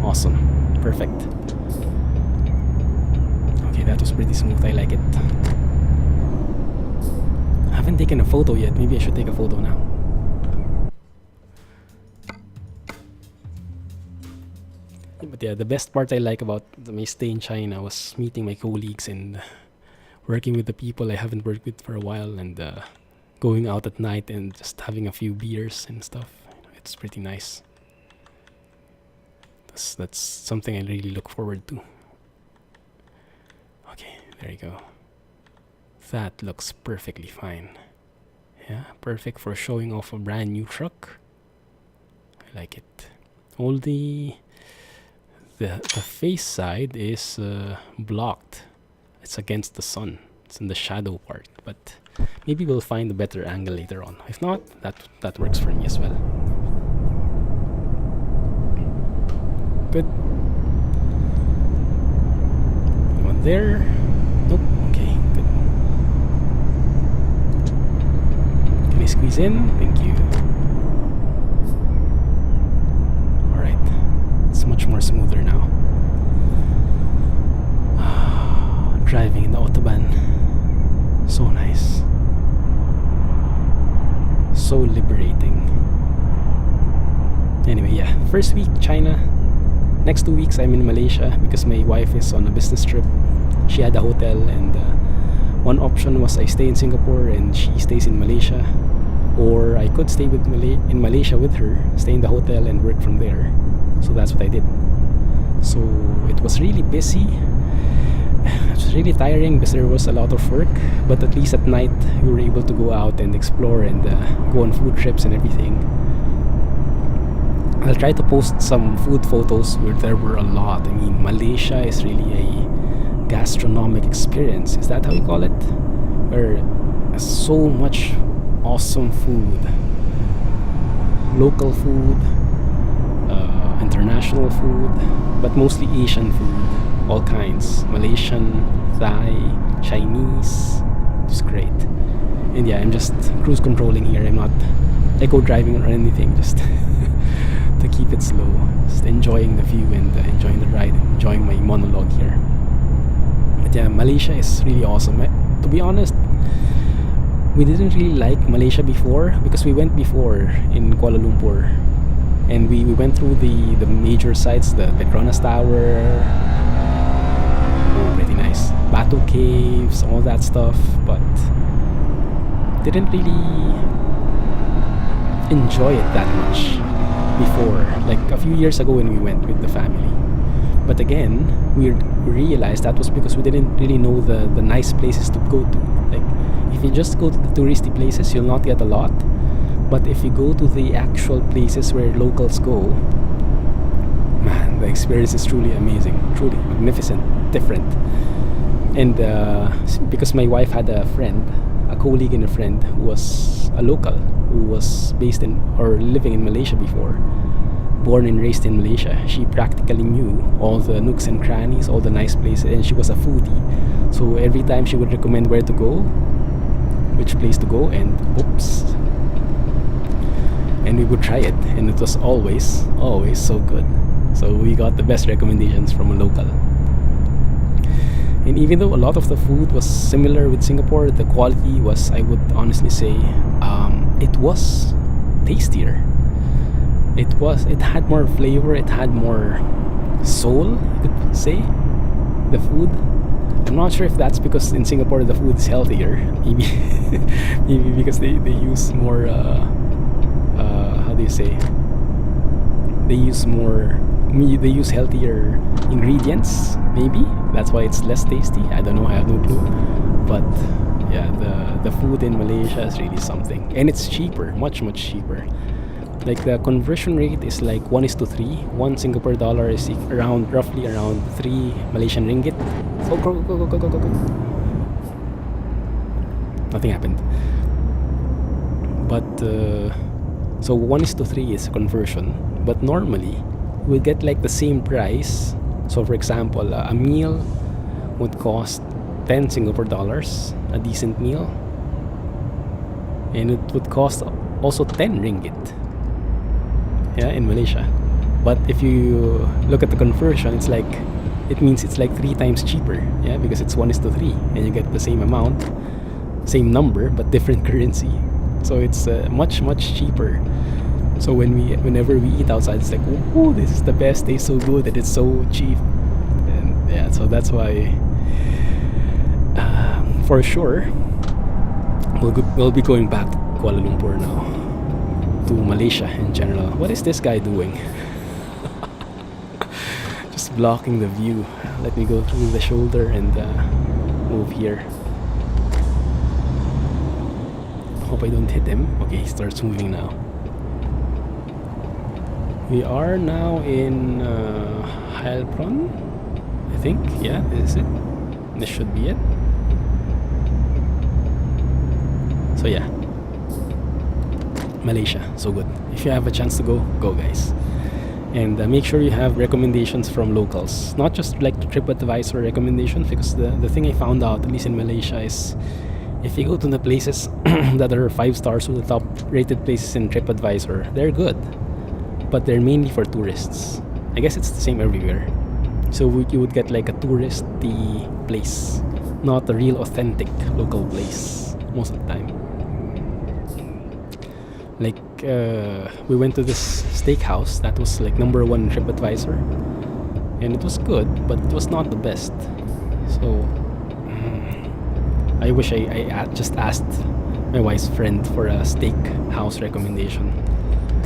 Awesome. Perfect. Okay, that was pretty smooth. I like it. I haven't taken a photo yet. Maybe I should take a photo now. But yeah, the best part I like about my stay in China was meeting my colleagues and working with the people I haven't worked with for a while, and going out at night and just having a few beers and stuff. It's pretty nice. That's something I really look forward to. Okay, there you go. That looks perfectly fine. Yeah, perfect for showing off a brand new truck. I like it. All the face side is blocked. It's against the sun. It's in the shadow part, but maybe we'll find a better angle later on. If not, that works for me as well. Good. Anyone there? Nope. Okay, good. Can I squeeze in? Thank you. Alright. It's much more smoother now. Driving in the Autobahn. So nice. So liberating. Anyway, yeah. First week, China. Next 2 weeks, I'm in Malaysia because my wife is on a business trip. She had a hotel, and one option was I stay in Singapore and she stays in Malaysia, or I could stay in Malaysia with her, stay in the hotel and work from there. So that's what I did. So it was really busy. It was really tiring because there was a lot of work, but at least at night we were able to go out and explore and go on food trips and everything. I'll try to post some food photos where there were a lot. I mean, Malaysia is really a gastronomic experience. Is that how you call it? Where so much awesome food. Local food, international food, but mostly Asian food. All kinds. Malaysian, Thai, Chinese. It's great. And yeah, I'm just cruise controlling here. I'm not eco driving or anything. Just to keep it slow, just enjoying the view and enjoying the ride, enjoying my monologue here. But yeah, Malaysia is really awesome. To be honest, we didn't really like Malaysia before because we went before in Kuala Lumpur, and we went through the major sites, the Petronas Tower, pretty nice, Batu Caves, all that stuff, but didn't really enjoy it that much before, like a few years ago when we went with the family. But again, we realized that was because we didn't really know the nice places to go to. Like, if you just go to the touristy places, you'll not get a lot. But if you go to the actual places where locals go, man, the experience is truly amazing, truly magnificent, different. And because my wife had a friend, a colleague and a friend who was a local, who was based in or living in Malaysia before, born and raised in Malaysia, she practically knew all the nooks and crannies, all the nice places, and she was a foodie. So every time she would recommend where to go, which place to go, and oops, and we would try it, and it was always so good. So we got the best recommendations from a local. And even though a lot of the food was similar with Singapore, the quality was, I would honestly say, it was tastier. It had more flavor, it had more soul, you could say, the food. I'm not sure if that's because in Singapore the food is healthier. Maybe maybe because they use more how do you say? They use healthier ingredients, maybe. That's why it's less tasty. I don't know, I have no clue. But yeah, the food in Malaysia is really something. And it's cheaper, much cheaper. Like the conversion rate is like 1:3. 1 Singapore dollar is roughly around 3 Malaysian ringgit. Oh, go. Nothing happened. But so 1:3 is conversion. But normally we'll get like the same price. So for example, a meal would cost 10 Singapore dollars, a decent meal. and it would cost also 10 ringgit, yeah, in Malaysia. But if you look at the conversion, it means it's like 3 times cheaper, yeah, because it's 1:3 and you get the same amount, same number but different currency. So it's much cheaper. So whenever we eat outside, it's like, oh, this is the best, tastes so good, and it's so cheap. And yeah, so that's why for sure we'll be going back to Kuala Lumpur now, to Malaysia in general. What is this guy doing? Just blocking the view. Let me go through the shoulder and move here. Hope I don't hit him. Okay, he starts moving now. We are now in Heilbronn, I think. Yeah, this is it. This should be it. So yeah, Malaysia, so good. If you have a chance to go, go guys. And make sure you have recommendations from locals, not just like TripAdvisor recommendations, because the thing I found out, at least in Malaysia, is if you go to the places that are 5 stars or the top rated places in TripAdvisor, they're good, but they're mainly for tourists. I guess it's the same everywhere. So you would get like a touristy place, not a real authentic local place most of the time. Like we went to this steakhouse that was like #1 in TripAdvisor, and it was good, but it was not the best. So I wish I just asked my wife's friend for a steakhouse recommendation.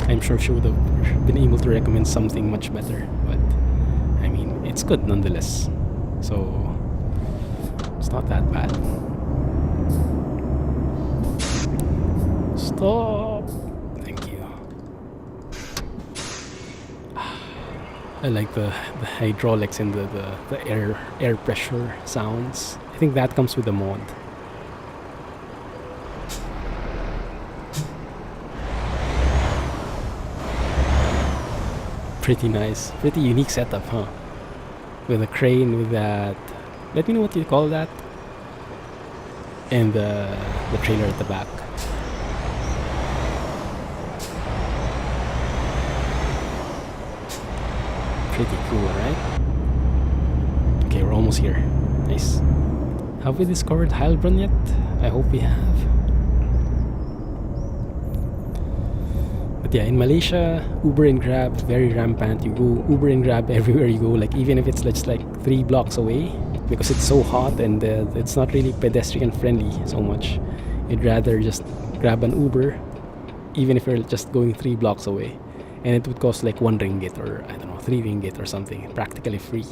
I'm sure she would have been able to recommend something much better, but I mean, it's good nonetheless. So it's not that bad. Stop. Thank you. I like the hydraulics and the air pressure sounds. I think that comes with the mod. Pretty nice, pretty unique setup, huh? With a crane, with that, let me know what you call that, and the trailer at the back. Pretty cool, right? Okay, we're almost here. Nice. Have we discovered Heilbronn yet? I hope we have. But yeah, in Malaysia, Uber and Grab very rampant. You go Uber and Grab everywhere you go, like even if it's just like 3 blocks away, because it's so hot and it's not really pedestrian friendly so much. You'd rather just grab an Uber, even if you're just going 3 blocks away, and it would cost like 1 ringgit or I don't know, 3 ringgit or something, practically free.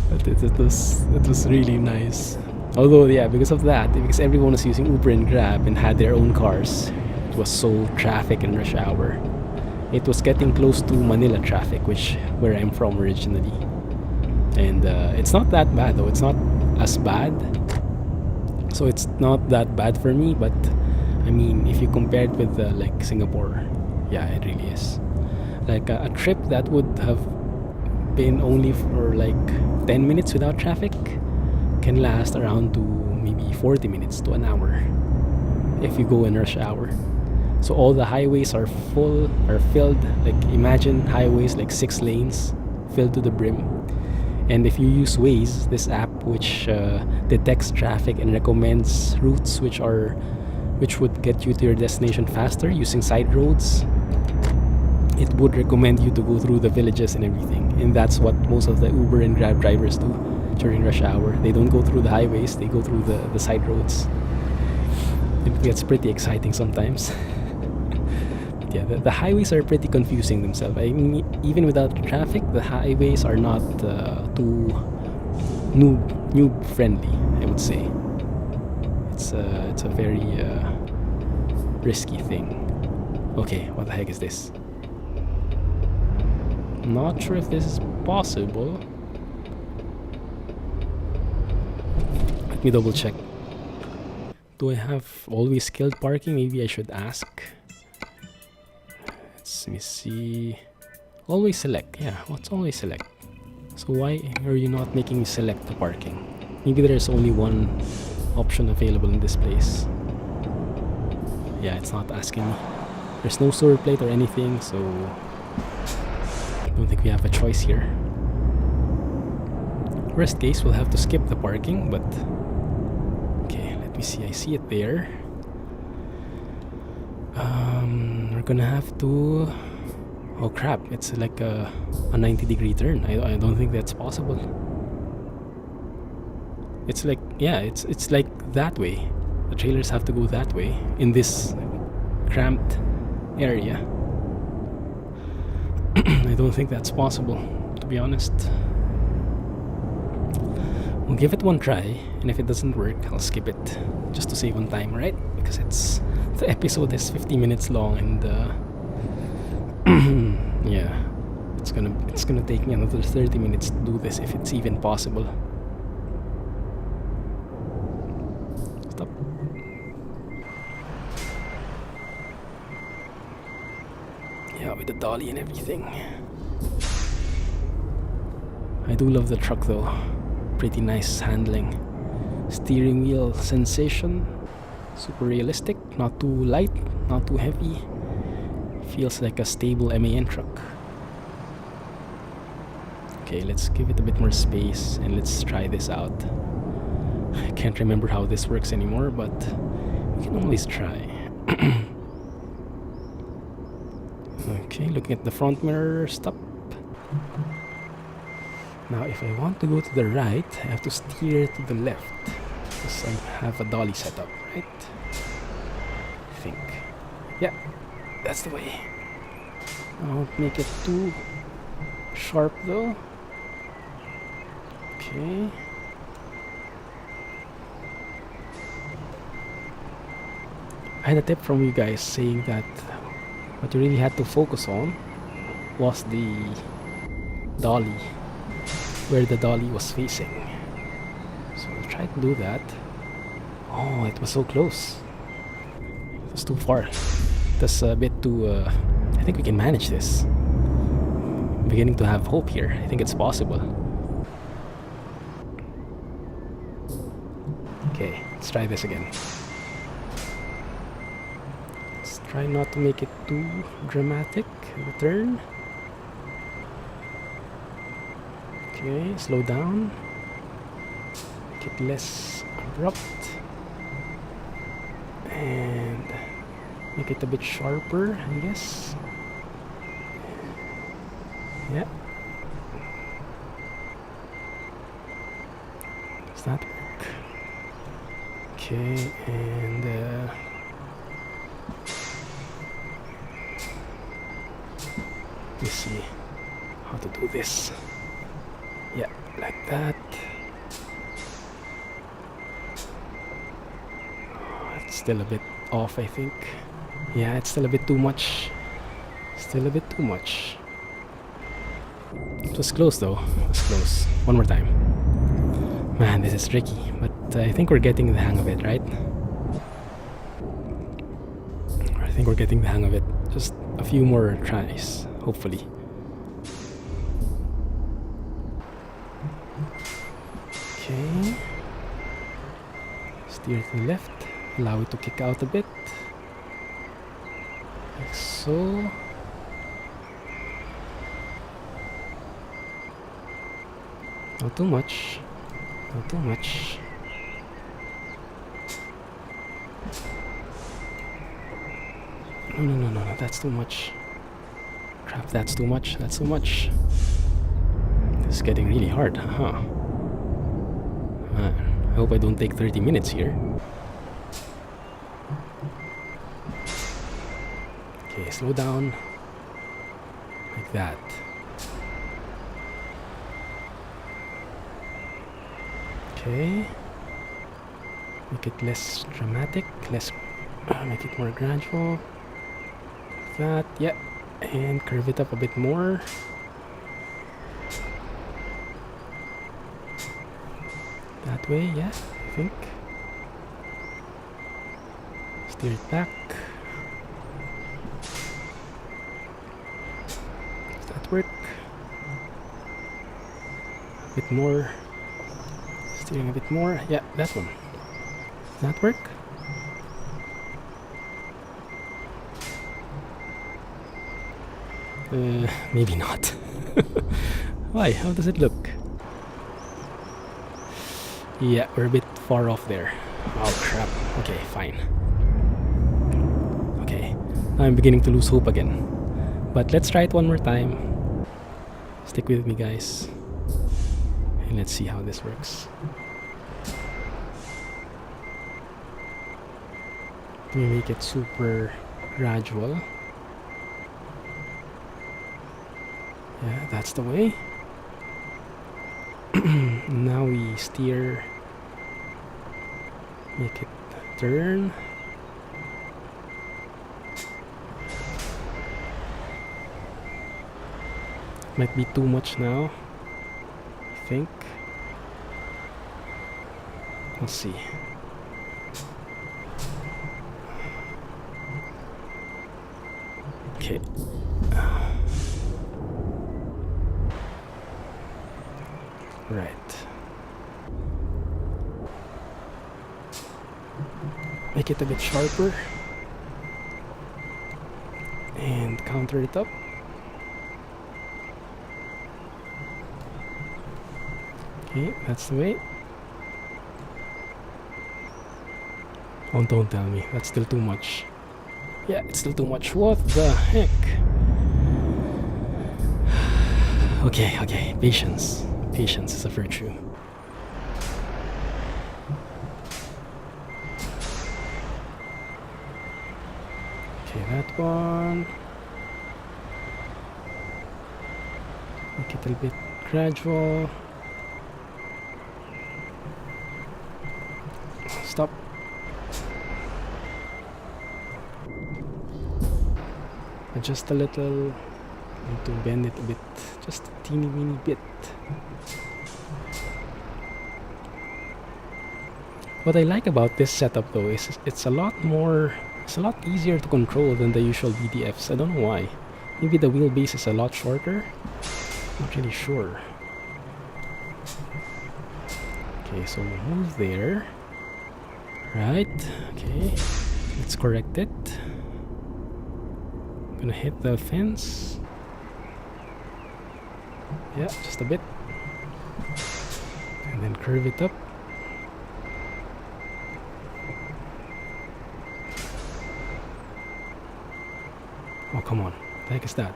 But it was really nice. Although yeah, because of that, because everyone was using Uber and Grab and had their own cars, it was so traffic in rush hour. It was getting close to Manila traffic, where I'm from originally. And it's not that bad though. It's not as bad. So it's not that bad for me. But I mean, if you compare it with like Singapore, yeah, it really is. Like a trip that would have been only for like 10 minutes without traffic can last around to maybe 40 minutes to an hour if you go in rush hour. So all the highways are filled. Like imagine highways like 6 lanes filled to the brim. And if you use Waze, this app which detects traffic and recommends routes which would get you to your destination faster using side roads, it would recommend you to go through the villages and everything. And that's what most of the Uber and Grab drivers do during rush hour. They don't go through the highways, they go through the side roads. It gets pretty exciting sometimes. Yeah, the highways are pretty confusing themselves. I mean, even without traffic, the highways are not too noob friendly, I would say. It's a very risky thing. Okay, what the heck is this? Not sure if this is possible. Let me double check. Do I have always skilled parking? Maybe I should ask. Let me see. Always select. Yeah, what's always select? So why are you not making me select the parking? Maybe there's only one option available in this place. yeah, it's not asking me. There's no store plate or anything, so I don't think we have a choice here. Worst case, we'll have to skip the parking, but okay, let me see. I see it there. We're gonna have to. Oh crap! It's like a 90-degree turn. I don't think that's possible. It's like, yeah, it's like that way. The trailers have to go that way in this cramped area. I don't think that's possible, to be honest. We'll give it one try, and if it doesn't work, I'll skip it just to save on time, right? Because the episode is 50 minutes long, and yeah, it's gonna take me another 30 minutes to do this if it's even possible. Stop. Yeah, with the dolly and everything. I do love the truck though. Pretty nice handling. Steering wheel sensation. Super realistic. Not too light, not too heavy. Feels like a stable MAN truck. Okay, let's give it a bit more space and let's try this out. I can't remember how this works anymore, but we can always try. Okay, looking at the front mirror, stop. Now if I want to go to the right, I have to steer to the left because I have a dolly set up, right? I think. Yeah, that's the way. I won't make it too sharp though. Okay. I had a tip from you guys saying that what you really had to focus on was the dolly, where the dolly was facing. So I'll try to do that. Oh, it was so close. It was too far. That's a bit too... I think we can manage this. I'm beginning to have hope here. I think it's possible. Okay, let's try this again. Let's try not to make it too dramatic, the turn. Okay, slow down. Make it less abrupt. And make it a bit sharper, I guess. Yeah. Does that work? Okay, and let me see how to do this. Yeah, like that. Oh, it's still a bit off, I think. Yeah, it's still a bit too much. Still a bit too much. It was close though. It was close. One more time. Man, this is tricky, but I think we're getting the hang of it, right? I think we're getting the hang of it. Just a few more tries, hopefully. Okay. Steer to the left. Allow it to kick out a bit. Like so. Not too much. Not too much. No, that's too much. Crap, that's too much. That's too much. This is getting really hard, huh? I hope I don't take 30 minutes here. Okay, slow down. Like that. Okay. Make it less dramatic, make it more gradual. Like that, yeah. And curve it up a bit more. That way, yeah, I think. Steer it back. Does that work? A bit more. Steering a bit more. Yeah, that one. Does that work? Maybe not. Why? How does it look? Yeah, we're a bit far off there. Oh crap. Okay, fine. Okay, now I'm beginning to lose hope again. But let's try it one more time. Stick with me, guys. And let's see how this works. We make it super gradual. Yeah, that's the way. Now we steer, make it turn. Might be too much now, I think. Let's see. Okay. Right. Make it a bit sharper. And counter it up. Okay, that's the way. Oh, don't tell me. That's still too much. Yeah, it's still too much. What the heck? Okay, okay. Patience. Patience is a virtue. Okay, that one. Make it a little bit gradual. Stop. Adjust a little. Need to bend it a bit, just a teeny weeny bit. What I like about this setup though is it's a lot easier to control than the usual BDFs. I don't know why. Maybe the wheelbase is a lot shorter. Not really sure. Okay, so we'll move there. Right, okay. Let's correct it. Gonna hit the fence. Yeah, just a bit. And then curve it up. Oh, come on. What the heck is that?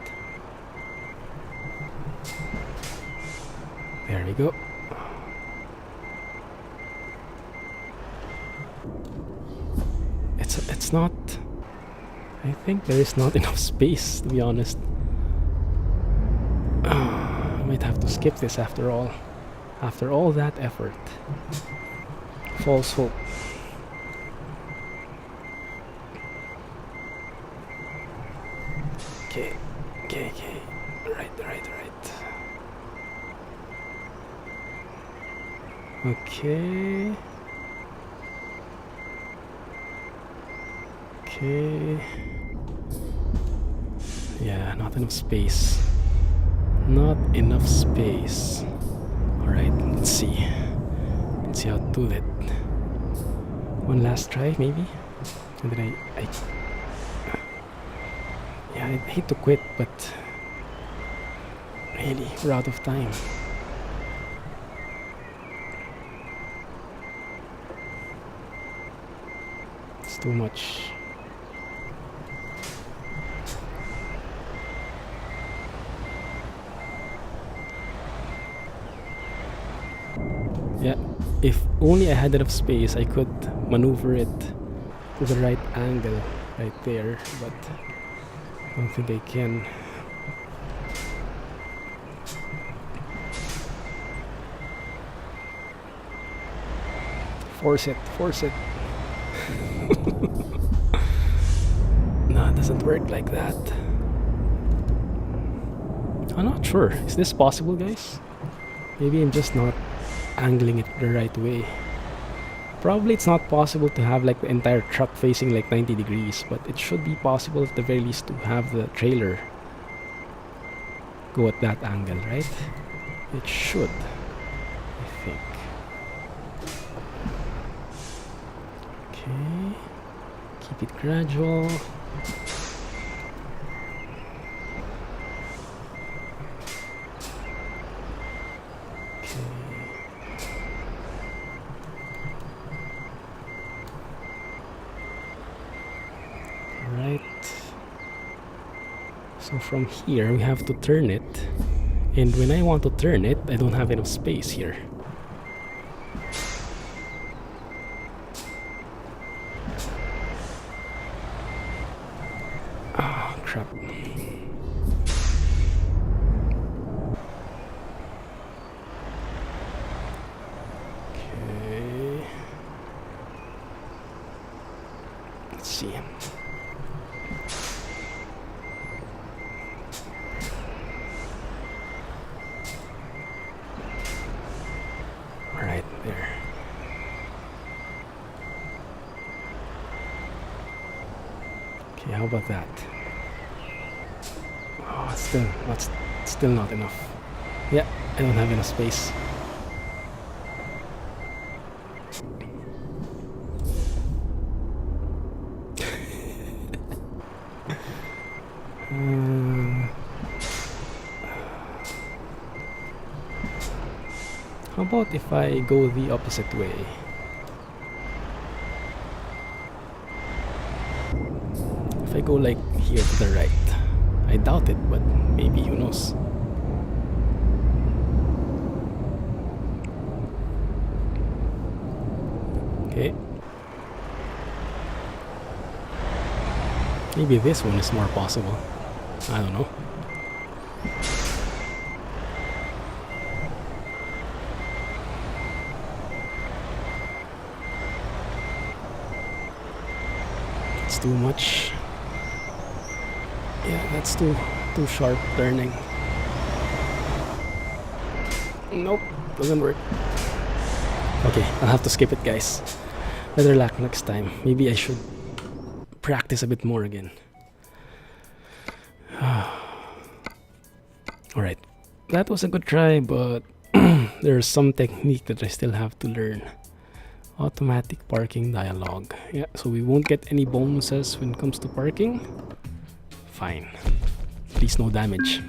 There we go. It's not... I think there is not enough space, to be honest. I might have to skip this after all. After all that effort. False hope. Okay. Right. Okay. Yeah, not enough space. Not enough space. Alright, let's see. Let's see how to do that. One last try, maybe? And then yeah, I hate to quit, but really, we're out of time. It's too much. Yeah, if only I had enough space, I could maneuver it to the right angle right there, but I don't think I can. Force it. No, it doesn't work like that. I'm not sure. Is this possible, guys? Maybe I'm just not angling it the right way. Probably it's not possible to have like the entire truck facing like 90 degrees, but it should be possible at the very least to have the trailer go at that angle, right? It should, I think. Okay, keep it gradual. So from here we have to turn it, and when I want to turn it, I don't have enough space here. Ah, crap. Okay. Let's see. Right there. Okay, how about that? Oh, it's still not enough. Yeah, I don't have enough space. How about if I go the opposite way? If I go like here to the right. I doubt it, but maybe, who knows? Okay. Maybe this one is more possible. I don't know. It's too much. Yeah, that's too sharp turning. Nope, doesn't work. Okay, I'll have to skip it, guys. Better luck next time. Maybe I should practice a bit more again. Alright, that was a good try, but there's some technique that I still have to learn. Automatic parking dialog. Yeah, so we won't get any bonuses when it comes to parking. Fine. Please no damage.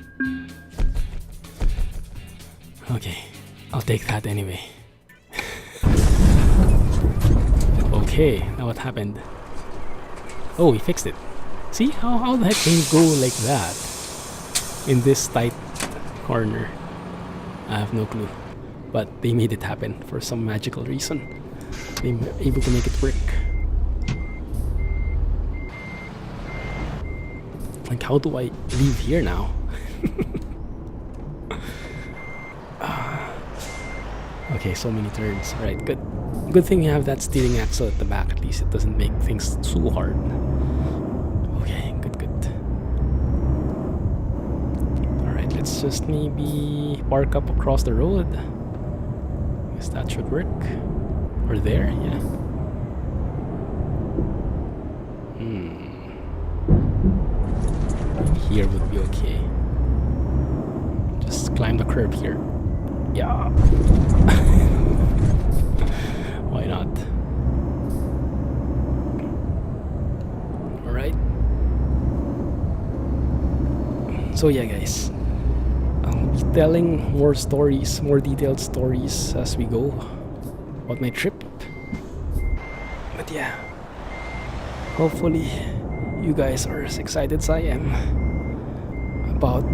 Okay, I'll take that anyway. Okay, now what happened? Oh, we fixed it. See, how the heck can you go like that in this tight corner? I have no clue, but they made it happen for some magical reason. They were able to make it work. Like, how do I leave here now? Okay, so many turns. Alright, good. Good thing you have that steering axle at the back. At least it doesn't make things too hard. Okay, good. Alright, let's just maybe park up across the road. Guess that should work. Or there, yeah. Here would be okay. Just climb the curb here. Yeah. Why not? Alright. So yeah, guys. I'll be telling more stories, more detailed stories as we go about my trip. But yeah. Hopefully you guys are as excited as I am about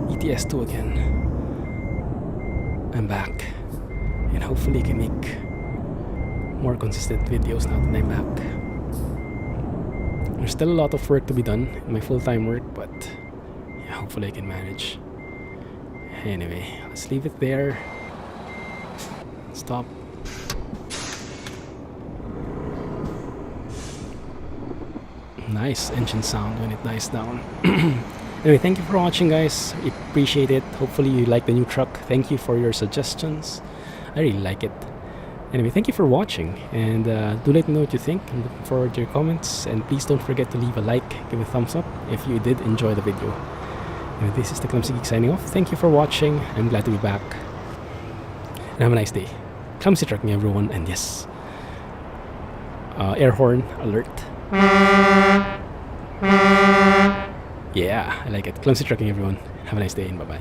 ETS2 again. I'm back, and hopefully I can make more consistent videos now that I'm back. There's still a lot of work to be done in my full-time work, but yeah, hopefully I can manage. Anyway, let's leave it there. Stop. Nice engine sound when it dies down. Anyway, thank you for watching, guys. I appreciate it. Hopefully you like the new truck. Thank you for your suggestions. I really like it. Anyway, thank you for watching, and do let me know what you think. I'm looking forward to your comments, and please don't forget to leave a like, give a thumbs up if you did enjoy the video. Anyway, this is the Clumsy Geek signing off. Thank you for watching. I'm glad to be back, and have a nice day. Clumsy trucking, everyone, and yes, air horn alert. Yeah, I like it. Clumsy trucking, everyone. Have a nice day, and bye-bye.